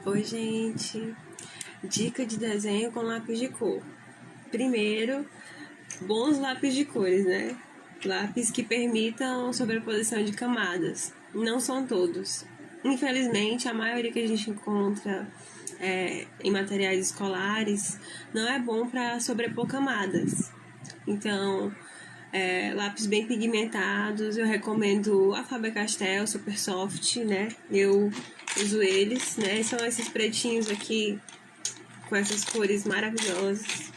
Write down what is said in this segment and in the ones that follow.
Oi, gente! Dica de desenho com lápis de cor. Primeiro, bons lápis de cores, né? Lápis que permitam sobreposição de camadas. Não são todos. Infelizmente, a maioria que a gente encontra em materiais escolares não é bom para sobrepor camadas. Então, lápis bem pigmentados, eu recomendo a Faber-Castell Super Soft, né? Eu uso eles, né? São esses pretinhos aqui com essas cores maravilhosas.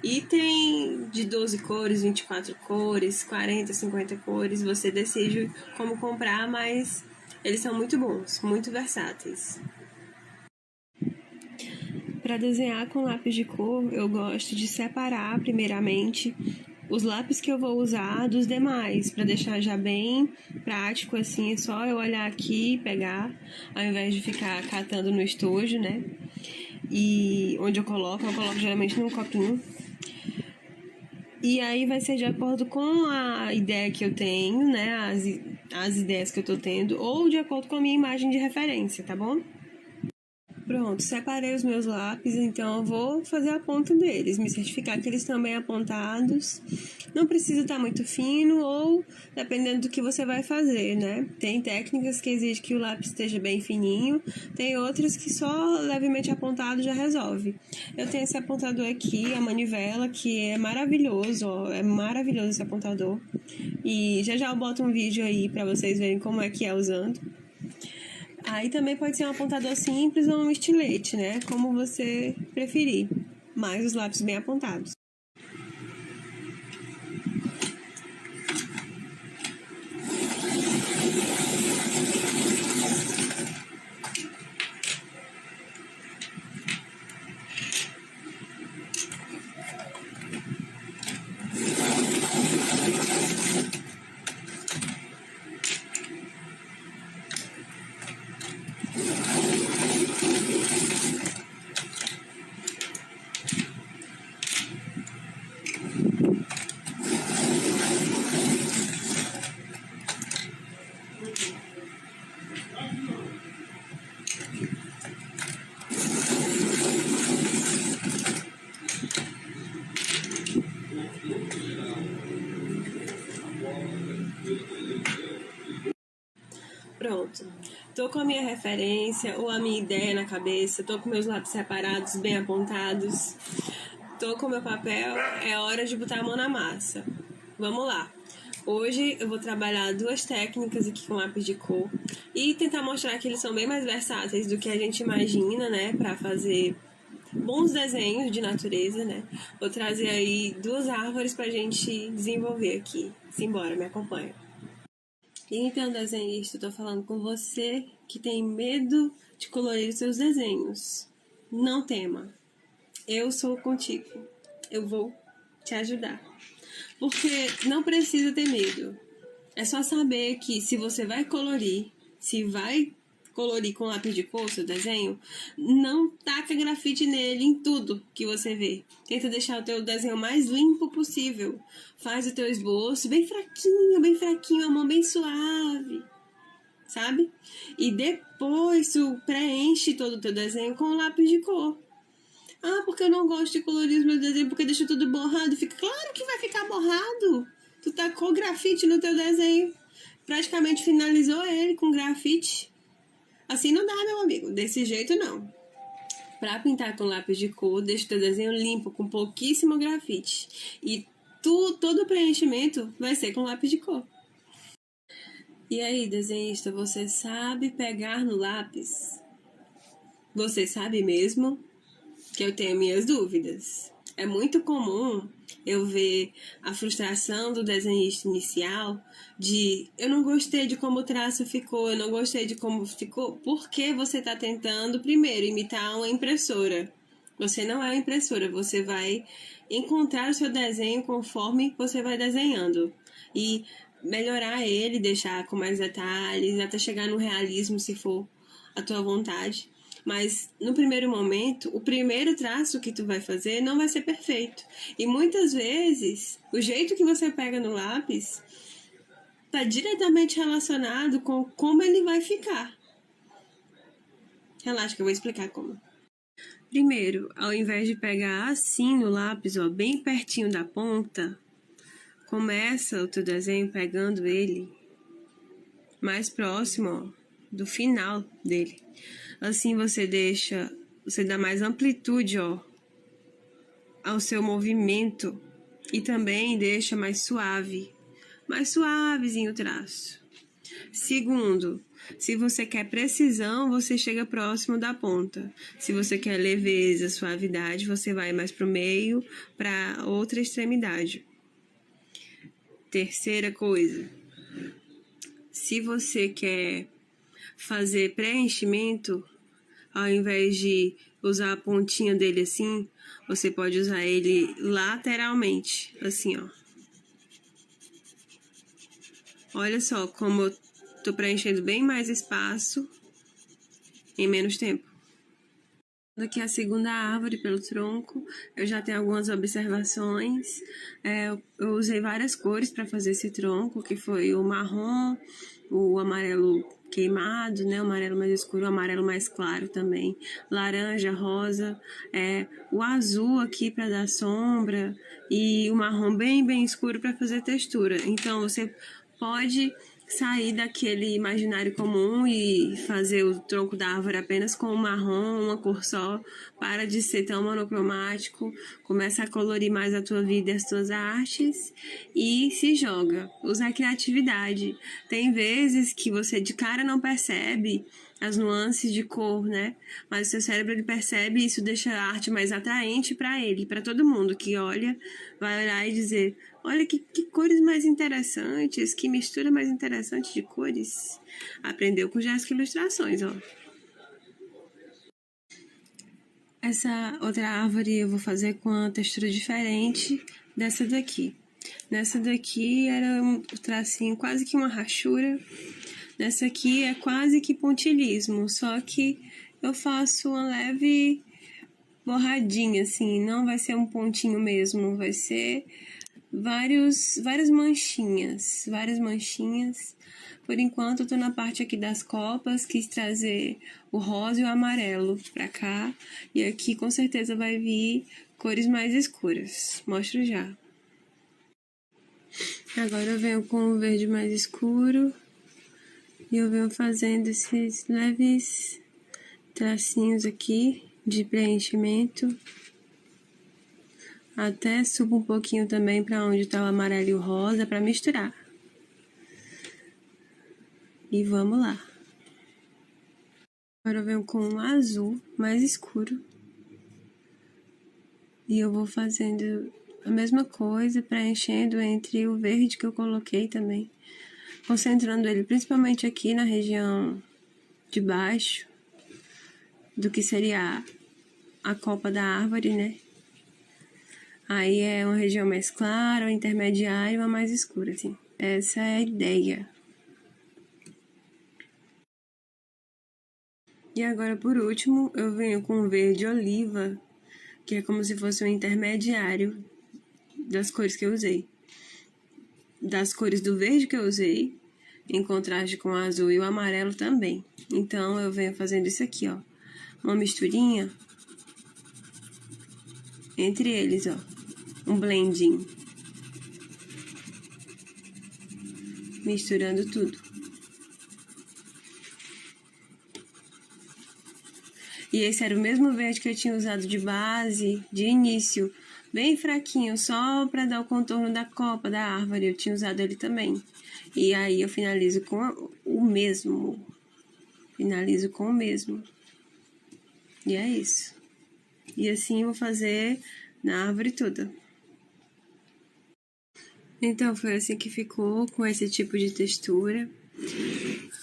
E tem de 12 cores, 24 cores, 40, 50 cores. Você decide como comprar, mas eles são muito bons, muito versáteis. Para desenhar com lápis de cor, eu gosto de separar primeiramente os lápis que eu vou usar dos demais, para deixar já bem prático, assim, é só eu olhar aqui e pegar, ao invés de ficar catando no estojo, né? E onde eu coloco geralmente num copinho. E aí vai ser de acordo com a ideia que eu tenho, né? As ideias que eu tô tendo, ou de acordo com a minha imagem de referência, tá bom? Pronto, separei os meus lápis, então eu vou fazer a ponta deles, me certificar que eles estão bem apontados. Não precisa estar muito fino ou dependendo do que você vai fazer, né? Tem técnicas que exigem que o lápis esteja bem fininho, tem outras que só levemente apontado já resolve. Eu tenho esse apontador aqui, a manivela, que é maravilhoso, ó, é maravilhoso esse apontador. E já eu boto um vídeo aí pra vocês verem como é que é usando. Aí também pode ser um apontador simples ou um estilete, né? Como você preferir. Mas os lápis bem apontados. Pronto. Tô com a minha referência ou a minha ideia na cabeça, tô com meus lápis separados, bem apontados. Tô com meu papel, é hora de botar a mão na massa. Vamos lá. Hoje eu vou trabalhar duas técnicas aqui com lápis de cor e tentar mostrar que eles são bem mais versáteis do que a gente imagina, né, para fazer bons desenhos de natureza, né? Vou trazer aí duas árvores pra gente desenvolver aqui. Simbora, me acompanha. Então, desenhista, eu tô falando com você que tem medo de colorir os seus desenhos. Não tema. Eu sou contigo. Eu vou te ajudar. Porque não precisa ter medo. É só saber que se você vai colorir, se vai colorir com lápis de cor seu desenho, não taca grafite nele em tudo que você vê. Tenta deixar o teu desenho mais limpo possível. Faz o teu esboço bem fraquinho, a mão bem suave, sabe? E depois tu preenche todo o teu desenho com lápis de cor. Ah, porque eu não gosto de colorir os meus desenhos porque deixa tudo borrado. Fica claro que vai ficar borrado. Tu tacou grafite no teu desenho. Praticamente finalizou ele com grafite. Assim não dá, meu amigo. Desse jeito não. Pra pintar com lápis de cor, deixa o teu desenho limpo, com pouquíssimo grafite. E todo o preenchimento vai ser com lápis de cor. E aí, desenhista, você sabe pegar no lápis? Você sabe mesmo? Que eu tenho minhas dúvidas. É muito comum eu ver a frustração do desenhista inicial de eu não gostei de como o traço ficou, eu não gostei de como ficou, porque você está tentando primeiro imitar uma impressora. Você não é uma impressora, você vai encontrar o seu desenho conforme você vai desenhando e melhorar ele, deixar com mais detalhes, até chegar no realismo se for a tua vontade. Mas no primeiro momento, o primeiro traço que tu vai fazer não vai ser perfeito. E muitas vezes, o jeito que você pega no lápis está diretamente relacionado com como ele vai ficar. Relaxa que eu vou explicar como. Primeiro, ao invés de pegar assim no lápis, ó, bem pertinho da ponta, começa o teu desenho pegando ele mais próximo, ó, do final dele. Assim você dá mais amplitude, ó, ao seu movimento e também deixa mais suavezinho o traço. Segundo, se você quer precisão, você chega próximo da ponta. Se você quer leveza, suavidade, você vai mais pro meio, para outra extremidade. Terceira coisa, se você quer fazer preenchimento, ao invés de usar a pontinha dele assim, você pode usar ele lateralmente, assim, ó. Olha só como eu tô preenchendo bem mais espaço em menos tempo. Aqui a segunda árvore pelo tronco, eu já tenho algumas observações. Eu usei várias cores para fazer esse tronco, que foi o marrom, o amarelo queimado, né? O amarelo mais escuro, o amarelo mais claro também, laranja, rosa, o azul aqui para dar sombra e o marrom bem escuro para fazer textura. Então você pode sair daquele imaginário comum e fazer o tronco da árvore apenas com o marrom, uma cor só, para de ser tão monocromático, começa a colorir mais a tua vida e as tuas artes e se joga, usa a criatividade. Tem vezes que você de cara não percebe as nuances de cor, né? Mas o seu cérebro ele percebe e isso deixa a arte mais atraente para ele, para todo mundo que olha, vai olhar e dizer: olha que cores mais interessantes, que mistura mais interessante de cores. Aprendeu com Jéssica Ilustrações, ó. Essa outra árvore eu vou fazer com uma textura diferente dessa daqui. Nessa daqui era um tracinho quase que uma rachura. Nessa aqui é quase que pontilhismo, só que eu faço uma leve borradinha, assim, não vai ser um pontinho mesmo, vai ser várias manchinhas. Por enquanto eu tô na parte aqui das copas, quis trazer o rosa e o amarelo pra cá, e aqui com certeza vai vir cores mais escuras, mostro já. Agora eu venho com o verde mais escuro, e eu venho fazendo esses leves tracinhos aqui de preenchimento. Até subo um pouquinho também para onde tá o amarelo e o rosa para misturar. E vamos lá. Agora eu venho com um azul mais escuro. E eu vou fazendo a mesma coisa, preenchendo entre o verde que eu coloquei também. Concentrando ele principalmente aqui na região de baixo, do que seria a copa da árvore, né? Aí é uma região mais clara, uma intermediária e uma mais escura, assim. Essa é a ideia. E agora, por último, eu venho com verde oliva, que é como se fosse um intermediário das cores que eu usei. Das cores do verde que eu usei, em contraste com o azul e o amarelo também. Então, eu venho fazendo isso aqui, ó. Uma misturinha entre eles, ó. Um blending. Misturando tudo. E esse era o mesmo verde que eu tinha usado de base, de início, bem fraquinho, só para dar o contorno da copa da árvore. Eu tinha usado ele também. E aí eu finalizo com o mesmo. E é isso. E assim eu vou fazer na árvore toda. Então foi assim que ficou, com esse tipo de textura.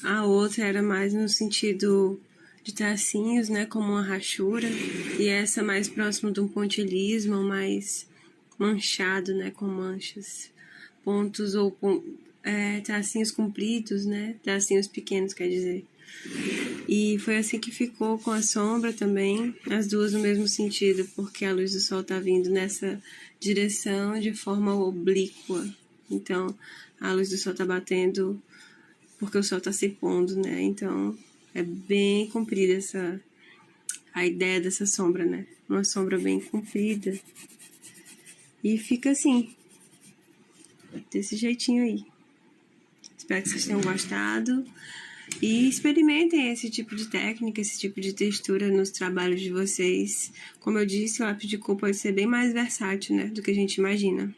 A outra era mais no sentido de tracinhos, né, como uma rachura, e essa mais próximo de um pontilhismo, mais manchado, né, com manchas, pontos ou tracinhos compridos, né, tracinhos pequenos, quer dizer. E foi assim que ficou com a sombra também, as duas no mesmo sentido, porque a luz do sol tá vindo nessa direção de forma oblíqua. Então, a luz do sol tá batendo porque o sol tá se pondo, né? Então, é bem comprida a ideia dessa sombra, né? Uma sombra bem comprida. E fica assim, desse jeitinho aí. Espero que vocês tenham gostado. E experimentem esse tipo de técnica, esse tipo de textura nos trabalhos de vocês. Como eu disse, o lápis de cor pode ser bem mais versátil, né, do que a gente imagina.